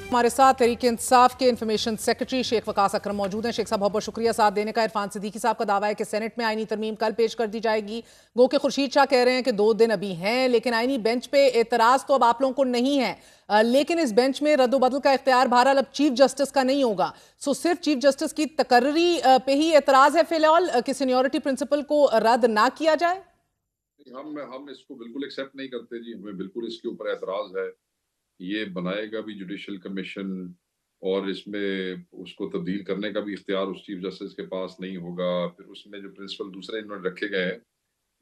हमारे साथ तहरीक इंसाफ के इंफॉर्मेशन सेक्रेटरी शेख वकास अकरम मौजूद हैं। शेख साहब बहुत बहुत शुक्रिया साथ देने का। इरफान सिद्दीकी साहब का दावा है कि सेनेट में आईनी तरमीम कल पेश कर दी जाएगी। गो के खुर्शीद शाह कह रहे हैं कि 2 दिन अभी हैं, लेकिन आईनी बेंच पे एतराज तो अब आप लोगों को नहीं है, लेकिन इस बेंच में रद्द-ओ-बदल का इख्तियार बहरहाल अब चीफ जस्टिस का नहीं होगा। सो सिर्फ चीफ जस्टिस की तकर्री पे ही एतराज है फिलहाल कि सीनियरिटी प्रिंसिपल को रद्द ना किया जाए? हम इसको बिल्कुल एक्सेप्ट नहीं करते जी, हमें बिल्कुल इसके ऊपर एतराज है। ये बनाएगा भी जुडिशल कमीशन और इसमें उसको तब्दील करने का भी इख्तियार उस चीफ जस्टिस के पास नहीं होगा। फिर उसमें जो प्रिंसिपल दूसरे इन्होंने रखे गए हैं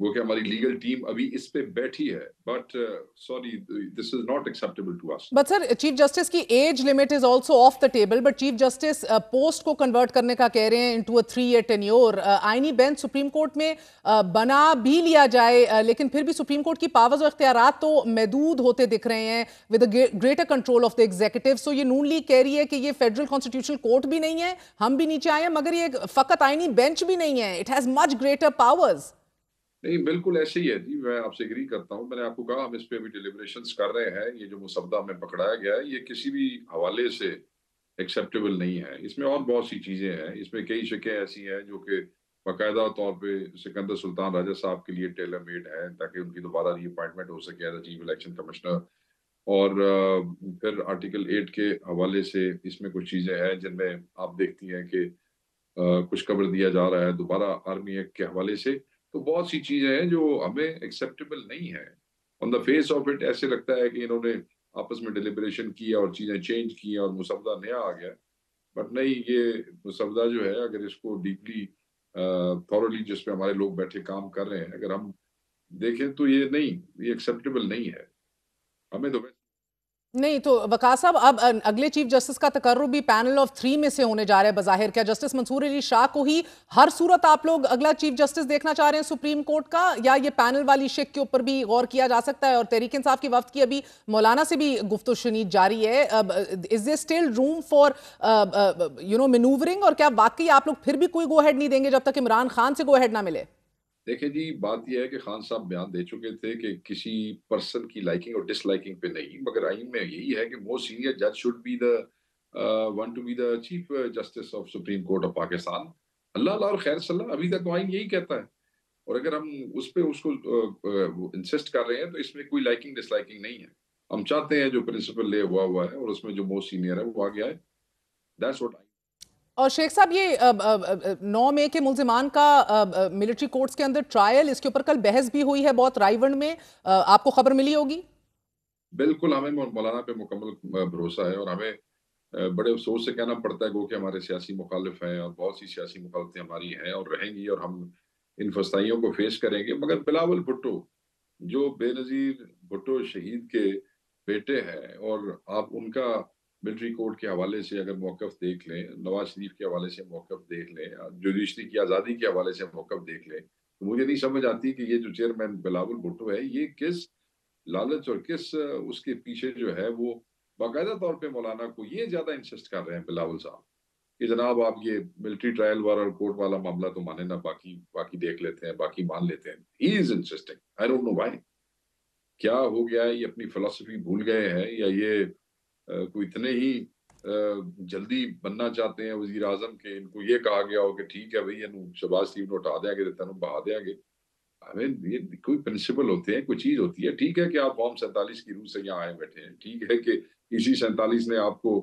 वो कि हमारी लीगल टीम अभी इस पे बैठी है, but sorry, this is not acceptable to us. But sir, chief justice की age limit is also off the table, but chief justice post को कन्वर्ट करने का कह रहे हैं इनटू अ 3-year टेन्योर। आईनी बेंच सुप्रीम कोर्ट में बना भी लिया जाए, लेकिन फिर भी सुप्रीम कोर्ट की पावर्स और इख्तियारात तो महदूद होते दिख रहे हैं with greater control of the executive. So ये नून लीग कह रही है कि ये फेडरल कॉन्स्टिट्यूशनल कोर्ट भी नहीं है, हम भी नीचे आए हैं, मगर ये फकत आईनी बेंच भी नहीं है, it has much greater powers. नहीं, बिल्कुल ऐसे ही है जी, मैं आपसे एग्री करता हूँ। मैंने आपको कहा हम इस पे अभी डिलिब्रेशंस कर रहे हैं। ये जो मुसद्दा में पकड़ाया गया है ये किसी भी हवाले से एक्सेप्टेबल नहीं है। इसमें और बहुत सी चीजें हैं, इसमें कई शिकें ऐसी हैं जो कि बाकायदा तौर पे सिकंदर सुल्तान राजा साहब के लिए टेलर मेड है ताकि उनकी दोबारा रीअपॉइंटमेंट हो सके एज चीफ इलेक्शन कमिश्नर। और फिर आर्टिकल 8 के हवाले से इसमें कुछ चीजें हैं जिनमें आप देखती हैं कि कुछ कवर दिया जा रहा है दोबारा आर्मी एक्ट के हवाले से। तो बहुत सी चीजें हैं जो हमें एक्सेप्टेबल नहीं है। On the face of it ऐसे लगता है कि इन्होंने आपस में डिलिब्रेशन किया और चीजें चेंज की और मुसवदा नया आ गया। बट नहीं, ये मुसवदा जो है अगर इसको डीपली थॉरली जिस पे हमारे लोग बैठे काम कर रहे हैं अगर हम देखें तो ये नहीं, ये एक्सेप्टेबल नहीं है हमें तो। नहीं तो वकास साहब, अब अगले चीफ जस्टिस का तकर्रुर भी पैनल ऑफ 3 में से होने जा रहा है बज़ाहिर। क्या जस्टिस मंसूर अली शाह को ही हर सूरत आप लोग अगला चीफ जस्टिस देखना चाह रहे हैं सुप्रीम कोर्ट का, या ये पैनल वाली शिक के ऊपर भी गौर किया जा सकता है? और तहरीक इंसाफ की वफ्द की अभी मौलाना से भी गुफ्तगू शुनीद जारी है। Is there still room for manoeuvring, और क्या वाकई आप लोग फिर भी कोई गो हेड नहीं देंगे जब तक इमरान खान से गो हेड ना मिले? देखिए जी, बात यह है कि खान साहब बयान दे चुके थे कि किसी पर्सन की लाइकिंग और डिसलाइकिंग पे नहीं, मगर आइन में यही है कि मोस्ट सीनियर जज should be the one to be the chief justice of supreme court of Pakistan. अल्लाह अल्लाह और खैर सल्लाह, अभी तक तो आइन यही कहता है। और अगर हम उस पे उसको इंसिस्ट कर रहे हैं तो इसमें कोई लाइकिंग डिसलाइकिंग नहीं है। हम चाहते हैं जो प्रिंसिपल ले हुआ है और उसमें जो मोस्ट सीनियर है वो आ गया है। That's what. और शेख साहब, ये 9 मई के मुल्जिमान का मिलिट्री कोर्ट्स के अंदर ट्रायल, इसके ऊपर कल बहस भी हुई है बहुत रायवन में, आपको खबर मिली होगी? बिल्कुल, हमें मौलाना पे मुकम्मल भरोसा है और हमें बड़े अफसोस से कहना पड़ता है गो कि हमारे सियासी मुखालिफ हैं और बहुत सी सियासी मुखालफतें हमारी हैं और रहेंगी और हम इन फस्ताइयों को फेस करेंगे। मगर बिलावल भुट्टो जो बेनज़ीर भुट्टो शहीद के बेटे हैं और आप उनका मिलिट्री कोर्ट के हवाले से अगर मौक़िफ़ देख लें, नवाज शरीफ के हवाले से मौक़िफ़ देख लें, जुडिशरी की आज़ादी के हवाले से मौक़िफ़ देख लें, तो मुझे नहीं समझ आती कि ये जो चेयरमैन बिलावल भुट्टो है ये किस लालच और किस उसके पीछे जो है वो बाकायदा तौर पे मौलाना को ये ज्यादा इंसिस्ट कर रहे हैं बिलावल साहब कि जनाब आप ये मिलिट्री ट्रायल वाला और कोर्ट वाला मामला तो माने ना, बाकी बाकी देख लेते हैं, बाकी मान लेते हैं। He is insisting, I don't know why. क्या हो गया है, ये अपनी फिलोसफी भूल गए हैं या ये कोई इतने ही जल्दी बनना चाहते हैं वजीर आजम के इनको ये कहा गया हो कि ठीक है भाई इन्हू शहबाज शरीफ ने उठा देंगे तो तेन बहा देंगे। हमें ये कोई प्रिंसिपल होते हैं, कोई चीज होती है। ठीक है कि आप फॉर्म 47 की रूह से यहाँ आए बैठे हैं, ठीक है कि इसी 47 ने आपको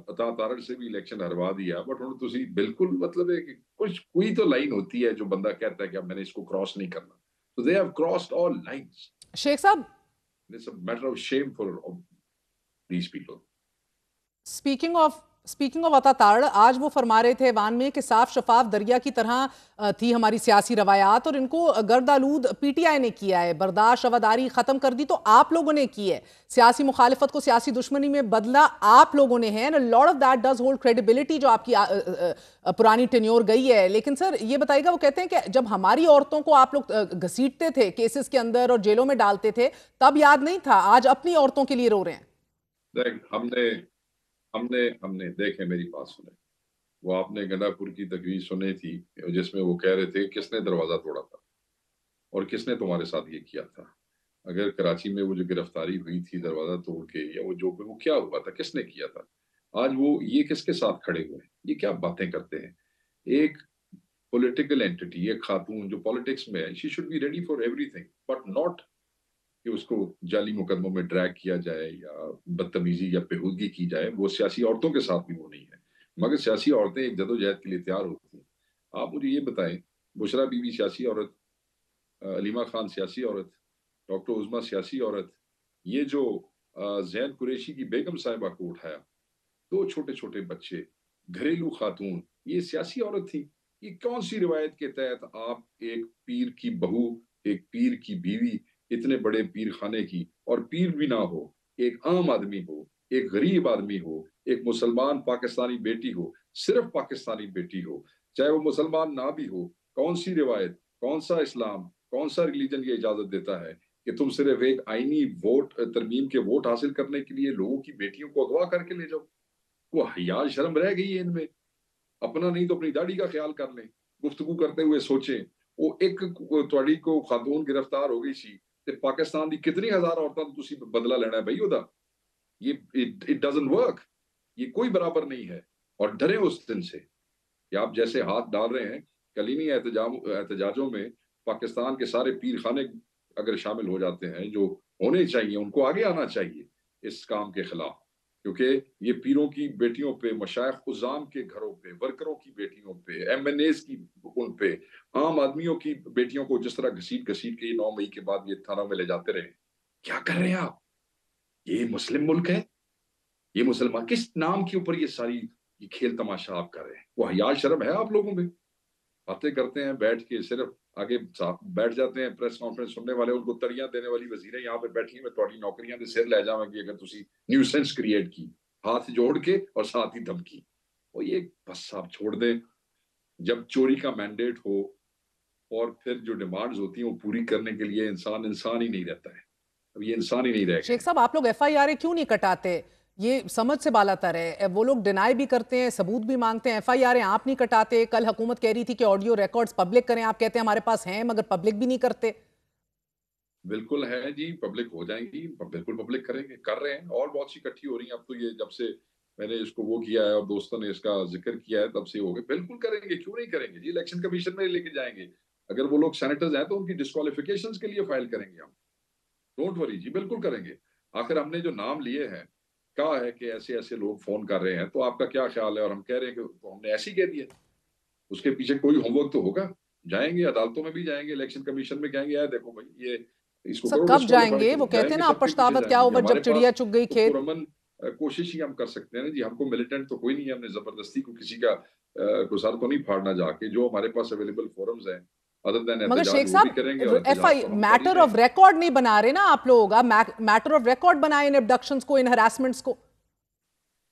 अता तारड़ से भी इलेक्शन हरवा दिया, बट हम तुसी बिल्कुल मतलब है कि कुछ कोई तो लाइन होती है जो बंदा कहता है कि अब मैंने इसको क्रॉस नहीं करना। तो they have crossed all lines. Sheikh साहब, it's a matter of shame for these people. Speaking of Ata, आज वो फरमा रहे थे ऐवान में कि साफ शफाफ दरिया की तरह थी हमारी सियासी रवायात और इनको गर्दालूद पीटीआई ने किया है, बर्दाश्त रवादारी खत्म कर दी तो आप लोगों ने की है, सियासी मुखालिफत को सियासी दुश्मनी में बदला आप लोगों ने है, and lot of that does hold credibility जो आपकी पुरानी टेन्योर गई है। लेकिन सर ये बताइएगा, वो कहते हैं कि जब हमारी औरतों को आप लोग घसीटते थे केसेस के अंदर और जेलों में डालते थे तब याद नहीं था, आज अपनी औरतों के लिए रो रहे हैं। देख हमने हमने हमने देखे, मेरी बात सुने, वो आपने गंडापुर की तकरीर सुनी थी जिसमें वो कह रहे थे किसने दरवाजा तोड़ा था और किसने तुम्हारे साथ ये किया था। اگر کراچی میں وہ جو گرفتاری ہوئی تھی دروازہ توڑ کے، یا وہ کیا ہوا تھا، کس نے کیا تھا؟ آج وہ یہ کس کے ساتھ کھڑے ہوئے ہیں؟ یہ کیا باتیں کرتے ہیں؟ ایک پولیٹیکل اینٹی، ایک خاتون جو پالیٹکس میں ہے، she should be ready for everything, but not کہ اس کو جعلی مقدموں میں ڈریگ کیا جائے یا بدتمیزی یا بےہودگی کی جائے۔ وہ سیاسی عورتوں کے ساتھ بھی وہ نہیں ہے، مگر سیاسی عورتیں ایک جدوجہد کے لیے تیار ہوتی ہیں۔ آپ مجھے یہ بتائیں، بشرا بی بی سیاسی عورت، علیمہ خان سیاسی عورت، ڈاکٹر عظما سیاسی عورت، یہ جو زین قریشی کی بیگم صاحبہ کو اٹھایا، دو چھوٹے چھوٹے بچے، گھریلو خاتون، یہ سیاسی عورت تھی؟ یہ کون سی روایت کے تحت آپ ایک پیر کی بہو، ایک پیر کی بیوی، اتنے بڑے پیر خانے کی، اور پیر بھی نہ ہو، ایک عام آدمی ہو، ایک غریب آدمی ہو، ایک مسلمان پاکستانی بیٹی ہو، صرف پاکستانی بیٹی ہو، چاہے وہ مسلمان نہ بھی ہو، کون سی روایت، کون سا اسلام، کون سا ریلیجن یہ اجازت دیتا ہے کہ تم صرف ایک آئینی ووٹ، ترمیم کے ووٹ حاصل کرنے کے لیے لوگوں کی بیٹیوں کو اغوا کر کے لے جاؤ؟ وہ حیا شرم رہ گئی ہے ان میں؟ اپنا نہیں تو اپنی داڑھی کا خیال کر لیں، گفتگو کرتے ہوئے سوچیں۔ وہ ایک تواڈی کو خاتون گرفتار ہو گئی سی تے پاکستان دی کتنی ہزار عورتوں تو تسی بدلہ لینا ہے بھائی ادا؟ یہ اٹ ڈزنٹ ورک، یہ کوئی برابر نہیں ہے۔ اور ڈرے اس دن سے کہ آپ جیسے ہاتھ ڈال رہے ہیں کلینی احتجاجوں میں، پاکستان کے سارے پیر خانے اگر شامل ہو جاتے ہیں جو ہونے چاہیے، ان کو آگے آنا چاہیے اس کام کے خلاف، کیونکہ یہ پیروں کی بیٹیوں پہ، مشائخ خزام کے گھروں پہ، ورکروں کی بیٹیوں پہ، ایم این ایز کی ان پہ، عام آدمیوں کی بیٹیوں کو جس طرح گھسیٹ گھسیٹ کے یہ 9 مئی کے بعد یہ تھانوں میں لے جاتے رہے۔ کیا کر رہے ہیں آپ؟ یہ مسلم ملک ہے؟ یہ مسلمان کس نام کے اوپر یہ کھیل تماشا آپ کر رہے ہیں؟ وہ حیا شرم ہے آپ لوگوں میں؟ باتیں کرتے ہیں بیٹھ کے، صرف آگے بیٹھ جاتے ہیں پریس کانفرنس سننے والے، ان کو تڑیاں دینے والی وزیریں یہاں پہ بیٹھی ہیں، میں تھوڑی نوکریاں دے سر لے جاواں گی اگر تسی نیو سینس کریٹ کی، ہاتھ جوڑ کے اور ساتھ ہی دھمکی۔ وہ یہ بس آپ چھوڑ دیں، جب چوری کا مینڈیٹ ہو اور پھر جو ڈیمانڈز ہوتی ہیں وہ پوری کرنے کے لیے انسان ہی نہیں رہتا ہے۔ اب یہ انسان ہی نہیں رہ گئے شیخ ہیں۔ صاحب، آپ لوگ ایف آئی آر کیوں نہیں کٹاتے؟ یہ سمجھ سے بالا تر ہے، وہ لوگ ڈینائی بھی کرتے ہیں، ثبوت بھی مانگتے ہیں، ایف آئی آر آپ نہیں کٹاتے؟ کل حکومت کہہ رہی تھی کہ آڈیو ریکارڈز پبلک کریں، آپ کہتے ہیں ہمارے پاس ہیں مگر پبلک بھی نہیں کرتے۔ بالکل ہے جی، پبلک ہو جائیں گی، بالکل پبلک کریں گے، کر رہے ہیں، اور بہت سی اکٹھی ہو رہی ہیں۔ اب تو یہ جب سے میں نے اس کو وہ کیا ہے اور دوستوں نے اس کا ذکر کیا ہے تب سے ہو گئے۔ بالکل کریں گے، کیوں نہیں کریں گے جی؟ الیکشن کمیشن میں لے کے جائیں گے، اگر وہ لوگ سینیٹرز ہیں تو ان کی ڈسکوالیفیکیشنز کے لیے فائل کریں گے ہم، ڈونٹ وری جی، بالکل کریں گے۔ آخر ہم نے جو نام لیے ہیں، کہا ہے کہ ایسے ایسے لوگ فون کر رہے ہیں، تو آپ کا کیا خیال ہے؟ اور ہم کہہ رہے ہیں کہ تو ہم نے ایسے ہی کہہ دیا، اس کے پیچھے کوئی ہوم ورک تو ہوگا۔ جائیں گے عدالتوں میں بھی جائیں گے، الیکشن کمیشن میں کہیں گے اے دیکھو بھائی یہ اس کو سر کرو کب جائیں ڈسکوالیفائی، گے؟ تو وہ جائیں کہتے ہیں گے، نا اب سب کے پیچھے پچھتاوت جائیں کیا گے ہو جی۔ بس ہمارے جب پاس چڑیا چگ گئی تو کھیت۔ پرامن کوشش ہی ہم کر سکتے ہیں نا جی، ہم کو ملیٹنٹ تو کوئی نہیں ہے، ہم نے زبردستی کو کسی کا کو سر تو نہیں پھاڑنا جا کے۔ جو ہمارے پاس اویلیبل فورمز ہیں ادر دین مگر احتجاج، شیخ وہ بھی صاحب، کریں گے، اور ایف احتجاج آئی تو ہم کر ہی میٹر رہے آف ہیں۔ ریکارڈ نہیں بنا رہے نا آپ لوگ؟ آپ میٹر آف ریکارڈ بنائیں ان ابڈکشنز کو، ان ہراسمنٹس کو۔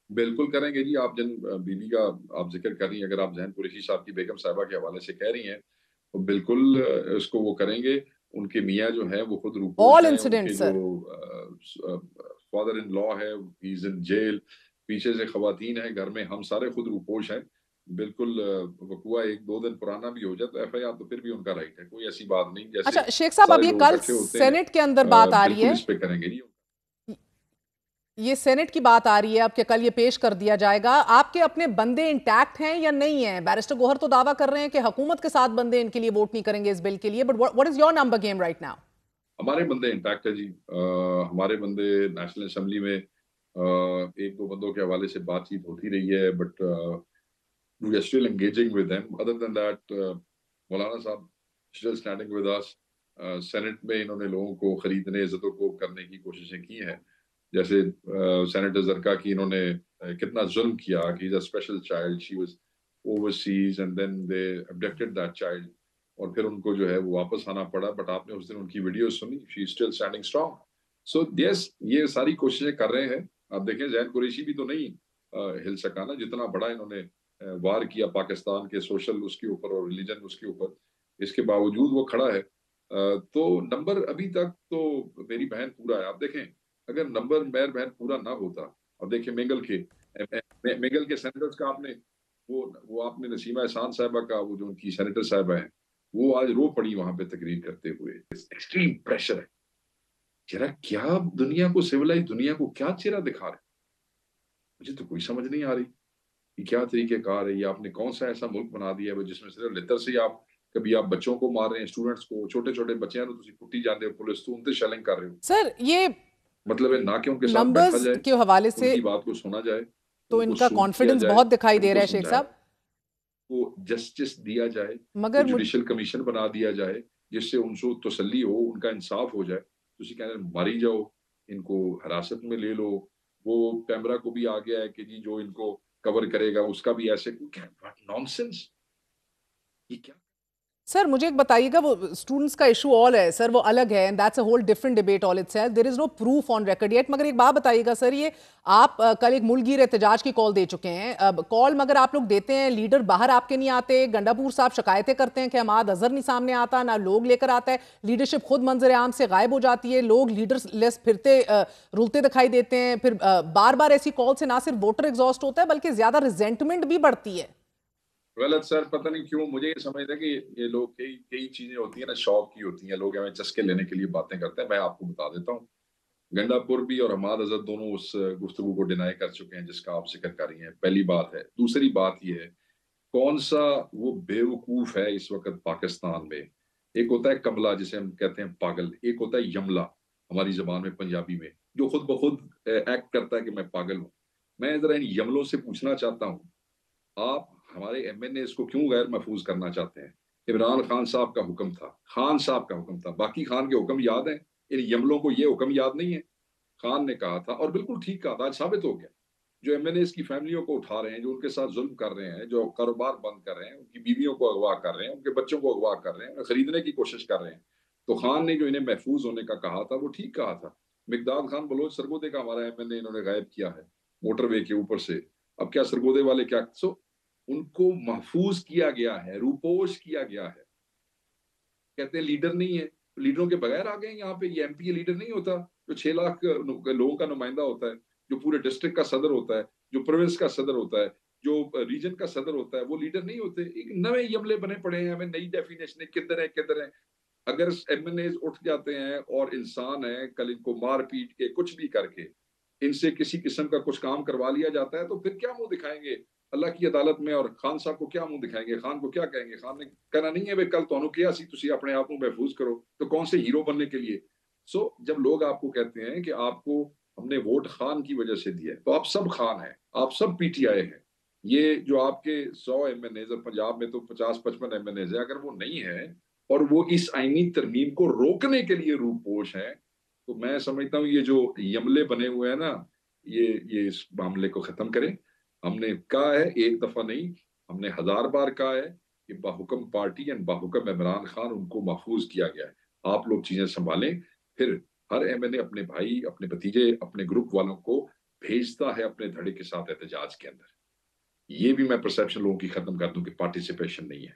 بالکل کریں گے جی۔ آپ جن بی بی کا آپ ذکر کر رہی ہیں، اگر آپ ذہن قریشی صاحب کی بیگم صاحبہ کے حوالے سے کہہ رہی ہیں تو بالکل اس کو وہ کریں گے۔ ان کے میاں جو ہیں وہ خود روپوش آل ہیں، ان انسیڈنٹ کے جو سر۔ فادر ان لا ہے ہی از ان جیل، پیچھے سے خواتین ہیں گھر میں، ہم سارے خود روپوش ہیں۔ بالکل وقوع 1-2 دن پرانا بھی ہو جائے تو ایف آئی آر تو پھر بھی ان کا رائٹ ہے، کوئی ایسی بات نہیں۔ جیسے اچھا شیخ صاحب، اب سارے یہ لوگ کل اکٹھے ہوتے ہیں، سینٹ کے اندر بات آ رہی بالکل ہے، اس پہ کریں گے جی۔ یہ سینٹ کی بات آ رہی ہے اب کہ کل یہ پیش کر دیا جائے گا۔ آپ کے اپنے بندے انٹیکٹ ہیں یا نہیں ہیں؟ بیرسٹر گوہر تو دعویٰ کر رہے ہیں کہ حکومت کے ساتھ بندے ان کے لیے ووٹ نہیں کریں گے اس بل کے لیے، but what is your number game right now؟ ہمارے بندے انٹیکٹ ہے جی، ہمارے بندے نیشنل اسمبلی میں 1-2 بندوں کے حوالے سے بات چیت ہوتی رہی ہے، but we are still engaging with them. Other than that, مولانا صاحب still standing with us. Senate میں انہوں نے لوگوں کو خریدنے، عزتوں کو کرنے کی کوششیں کی ہیں، جیسے سینیٹر زرکا کی انہوں نے کتنا ظلم کیا کہ he's a special child, she was overseas and then they abducted that child، اور پھر ان کو جو ہے وہ واپس آنا پڑا، بٹ آپ نے اس دن ان کی ویڈیو سنی، she is still standing strong. So yes، یہ ساری کوششیں کر رہے ہیں۔ آپ دیکھیں زین قریشی بھی تو نہیں ہل سکا نا، جتنا بڑا انہوں نے وار کیا پاکستان کے سوشل اس کے اوپر اور ریلیجن اس کے اوپر، اس کے باوجود وہ کھڑا ہے۔ تو نمبر ابھی تک تو میری بہن پورا ہے۔ آپ دیکھیں اگر نمبر میر بہن پورا نہ ہوتا، اب دیکھیں مینگل کے سینیٹرز کا آپ نے وہ آپ نے نسیمہ احسان صاحبہ کا، وہ جو ان کی سینیٹر صاحبہ ہیں، وہ آج رو پڑی وہاں پہ تقریر کرتے ہوئے۔ ایکسٹریم پریشر ہے، जरा क्या दुनिया को, सिविलाइज दुनिया को क्या चेहरा दिखा रहे? मुझे तो कोई समझ नहीं आ रही कि क्या तरीक़ेकार है। ये आपने कौन-सा ऐसा मुल्क बना दिया है जिसमें सिर्फ लितर से ही आप कभी आप बच्चों को मार रहे हैं, स्टूडेंट्स को, छोटे-छोटे बच्चे हैं तो ਤੁਸੀਂ ਕੁੱਟੀ ਜਾਂਦੇ ਹੋ, ਪੁਲਿਸ ਤੋਂ उनते शेलिंग कर रहे हो। सर ये मतलब है ना कि उनके साथ बैठा नंबर्स जाए, के हवाले से उनकी बात को सुना जाए, तो उनको इनका सूद किया कॉन्फिडेंस जाए, बहुत दिखाई दे उनको रहा है शेख समझाया, साहब, को जस्टिस दिया जाए, को मगर जुडिशियल कमीशन बना दिया जाए, जिससे उनको तसल्ली हो, उनका इंसाफ हो जाए। ਤੁਸੀਂ ਕਹਿੰਦੇ मारी जाओ, इनको हिरासत में ले लो, वो पैमरा को भी आ गया है कि जी जो इनको कवर करेगा उसका भी ऐसे क्या नॉनसेंस, ये क्या? सर मुझे एक बताइएगा, वो स्टूडेंट्स का इशू ऑल है सर, वो अलग है and that's a whole different debate all itself, there is no proof on record yet. मगर एक बात बताइएगा सर, ये आप कल एक मुल्कगीर एहतजाज की कॉल दे चुके हैं, अब कॉल मगर आप लोग देते हैं, लीडर बाहर आपके नहीं आते, गंडापुर साहब शिकायतें करते हैं कि हमाद अजहर नहीं सामने आता, ना लोग लेकर आता है, लीडरशिप खुद मंजर आम से गायब हो जाती है, लोग लीडर लेस फिरते रुलते दिखाई देते हैं, फिर बार बार ऐसी कॉल से ना सिर्फ वोटर एग्जॉस्ट होता है बल्कि ज्यादा रिजेंटमेंट भी बढ़ती है। गलत सर, पता नहीं क्यों मुझे ये समझता है कि ये लोग कई कई चीजें होती हैं ना, शौक की होती हैं, लोग हमें चस्के लेने के लिए बातें करते हैं। मैं आपको बता देता हूँ, गंडापुर भी और हमाद अजहर दोनों उस गुफ्तगू को डिनाई कर चुके हैं जिसका आप जिक्र कर रही हैं। पहली बात है। दूसरी बात ये है, कौन सा वो बेवकूफ है इस वक्त पाकिस्तान में। एक होता है कमला जिसे हम कहते हैं पागल, एक होता है यमला हमारी जबान में पंजाबी में, जो खुद ब खुद एक्ट करता है कि मैं पागल हूँ। मैं जरा इन यमलों से पूछना चाहता हूँ, आप हमारे एमएनएस को क्यों गैर महफूज करना चाहते हैं? इमरान खान साहब का हुक्म था, खान साहब का हुक्म था, बाकी खान के हुक्म याद हैं, इन यमलों को ये हुक्म याद नहीं है। खान ने कहा था और बिल्कुल ठीक कहा था, आज साबित हो गया। जो एमएनएस की फैमिलियों को उठा रहे हैं, जो उनके साथ जुल्म कर रहे हैं, जो कारोबार बंद कर रहे हैं, उनकी बीवियों को अगवा कर रहे हैं, उनके बच्चों को अगवा कर रहे हैं, खरीदने की कोशिश कर रहे हैं, तो खान ने जो इन्हें महफूज होने का कहा था वो ठीक कहा था। मिकदाद खान बलोच सरगोदे का हमारा एमएनए इन्होंने गायब किया है मोटरवे के ऊपर से। अब क्या सरगोदे वाले क्या उनको महफूज किया गया है, रूपोश किया गया है। कहते हैं लीडर नहीं है, लीडरों के बगैर आ गए यहाँ पे। ये एमपी लीडर नहीं होता जो 6 लाख लोगों का नुमाइंदा होता है, जो पूरे डिस्ट्रिक्ट का सदर होता है, जो प्रोविंस का सदर होता है, जो रीजन का सदर होता है, वो लीडर नहीं होते। एक नए यमले बने पड़े हैं, हमें नई डेफिनेशन किधर है किधर है। अगर एमएनए उठ जाते हैं और इंसान है, कल इनको मार पीट के कुछ भी करके इनसे किसी किस्म का कुछ काम करवा लिया जाता है, तो फिर क्या मुंह दिखाएंगे अल्लाह की अदालत में? और खान साहब को क्या मुंह दिखाएंगे? खान को क्या कहेंगे? खान ने कहना नहीं है भाई कल तो किया सी तुसी अपने आप को महफूज करो, तो कौन से हीरो बनने के लिए? जब लोग आपको कहते हैं कि आपको हमने वोट खान की वजह से दिया है, तो आप सब खान हैं, आप सब पीटीआई हैं। ये जो आपके 100 एमएनए पंजाब में तो 50-55 एमएनए है, अगर वो नहीं है और वो इस आईनी तरमीम को रोकने के लिए रूपोश हैं, तो मैं समझता हूँ ये जो यमले बने हुए हैं ना, ये इस मामले को खत्म करें। हमने कहा है एक दफा नहीं, हमने 1000 बार कहा है कि बाहुकम पार्टी एंड बाहुकम इमरान खान उनको महफूज किया गया है। आप लोग चीजें संभालें। फिर हर एमएनए अपने भाई, अपने भतीजे, अपने ग्रुप वालों को भेजता है अपने धड़े के साथ एहतजाज के अंदर। ये भी मैं परसेप्शन लोगों की खत्म कर दूं कि पार्टिसिपेशन नहीं है।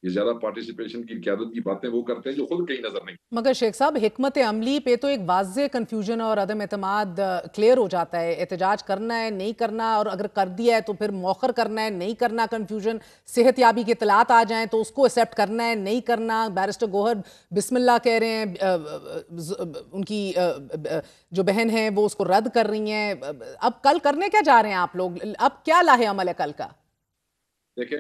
ये ज्यादा पार्टिसिपेशन की क़यादत की बातें वो करते हैं जो खुद कहीं नजर नहीं। मगर शेख साहब, हिकमत अमली पे तो एक वाज़े कन्फ्यूजन और अदम एतमाद क्लियर हो जाता है। एहतजाज करना है, नहीं करना, और अगर कर दिया है तो फिर मौखर करना है, नहीं करना, कन्फ्यूजन। सेहतयाबी के इतलात आ जाएं तो उसको एक्सेप्ट करना है, नहीं करना। बैरिस्टर गौहर बिस्मिल्लाह कह रहे हैं, उनकी जो बहन है वो उसको रद्द कर रही हैं। अब कल करने क्या जा रहे हैं आप लोग? अब क्या लाहे अमल है कल का? देखें,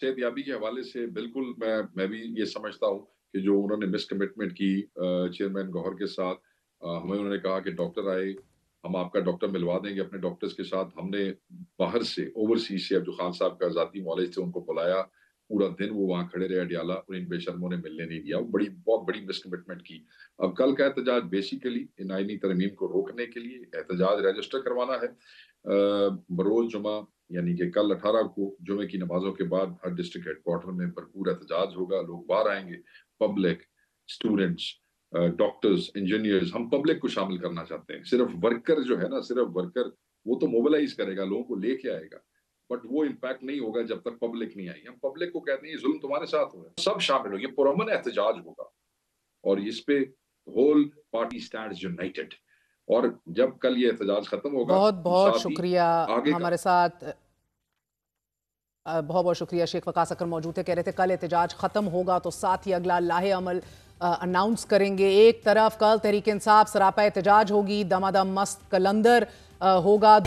सेहतयाबी के हवाले से बिल्कुल मैं भी ये समझता हूँ कि जो उन्होंने मिसकमिटमेंट की चेयरमैन गौहर के साथ, हमें उन्होंने कहा कि डॉक्टर आए, हम आपका डॉक्टर मिलवा देंगे अपने डॉक्टर्स के साथ। हमने बाहर से ओवरसीज से जो खान साहब का जाती मौलेज थे उनको बुलाया, पूरा दिन वो वहाँ खड़े रहे अडियाला, और इन बेशर्मों ने मिलने नहीं दिया। वो बहुत बड़ी मिसकमिटमेंट की। अब कल का एहतजाज बेसिकली इन आईनी तरमीम को रोकने के लिए एहतजाज रजिस्टर करवाना है। बरोज जुमा यानी कि कल 18 को जुमे की नमाजों के बाद हर डिस्ट्रिक्ट हेडक्वार्टर में भरपूर एहतजाज होगा। लोग बाहर आएंगे, पब्लिक, स्टूडेंट्स, डॉक्टर्स, इंजीनियर्स, हम पब्लिक को शामिल करना चाहते हैं। सिर्फ वर्कर जो है ना, सिर्फ वर्कर वो तो मोबिलाइज करेगा, लोगों को लेके आएगा, बट वो इम्पैक्ट नहीं होगा जब तक पब्लिक नहीं आई। हम पब्लिक को कहते हैं ये जुल्म तुम्हारे साथ हो रहा है, सब शामिल हो, ये पुरअमन एहतजाज होगा और इस पे होल पार्टी स्टैंड्स यूनाइटेड। और जब कल ये एहतजाज खत्म होगा बहुत हम बहुत साथ ही शुक्रिया। आगे का। हमारे साथ बहुत बहुत शुक्रिया। शेख वकास अकर मौजूद थे, कह रहे थे कल एहतजाज खत्म होगा तो साथ ही अगला लाहे अमल अनाउंस करेंगे। एक तरफ कल तहरीक इंसाफ सरापा एहतजाज होगी, दमादम मस्त कलंदर होगा।